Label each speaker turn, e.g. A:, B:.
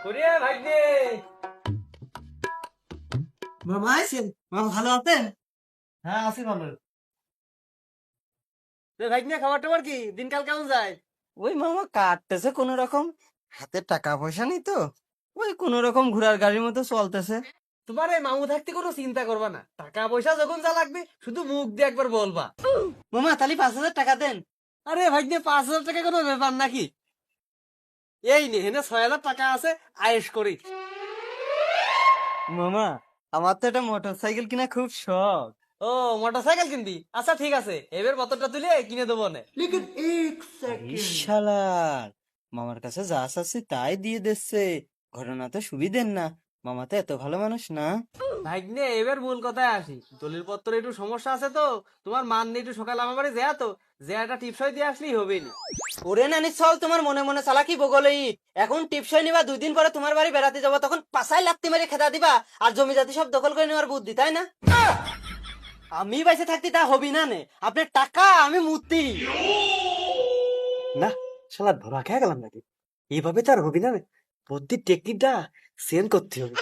A: ওরে ভাগ্নে,
B: মামা আছেন? মামা ভালো আছেন?
A: হ্যাঁ আছি ভালো। রে ভাগ্নে, খাবার টাবার কি দিনকাল কেমন যায়?
B: ওই মামা কাটতেছে কোন রকম, হাতে টাকা পয়সা নেই তো, ওই কোন রকম ঘোড়ার গাড়ির মতো চলতেছে।
A: তোমার এই মামু থাকতে কোনো চিন্তা করবা না, টাকা পয়সা যখন যা লাগবে শুধু মুখ দিয়ে একবার বলবা।
B: মামা তাহলে 5,000 টাকা দেন।
A: আরে ভাগ্নে, 5,000 টাকা কোনো ব্যাপার নাকি? এই নে, হেনে 6,000 টাকা আছে, আয়েশ করি।
B: মামা আমার তো একটা মোটর সাইকেল কিনা খুব শখ।
A: ও, মোটর সাইকেল কিনবি? আচ্ছা ঠিক আছে, এবার বোতলটা তুলে কিনে দেবো নে।
B: শালার, মামার কাছে যা চাচ্ছি তাই দিয়ে দিচ্ছে। ঘটনা তো সুবিধের না, মামা তো এত ভালো মানুষ না।
A: ভাগ্নে, এবার মূল কথায় আসি। দলিল পত্র একটু সমস্যা আছে তো, তোমার মান নিয়ে একটু সকাল আমার বাড়ি যা তো, যে একটা টিপসই দিয়ে আসলেই হবে নি।
B: ওরে নানি চল, তোমার মনে মনে চালাকি বগলে ইট। এখন টিপসই নিবা, 2 দিন পরে তোমার বাড়ি বেড়াতে যাবো, তখন পাছায় লাত্তি মেরে খেদা দিবা আর জমি জাতি সব দখল করে নেওয়ার বুদ্ধি, তাই না? আমি বাইসে থাকতে তা হবি না নে, আপনার টাকা আমি মূর্তি।
A: না, শালা ধরা খেয়ে গেলাম নাকি? এইভাবে তো আর হবি না, বুদ্ধির টেকনিকটা সেন্ড করতে হবে।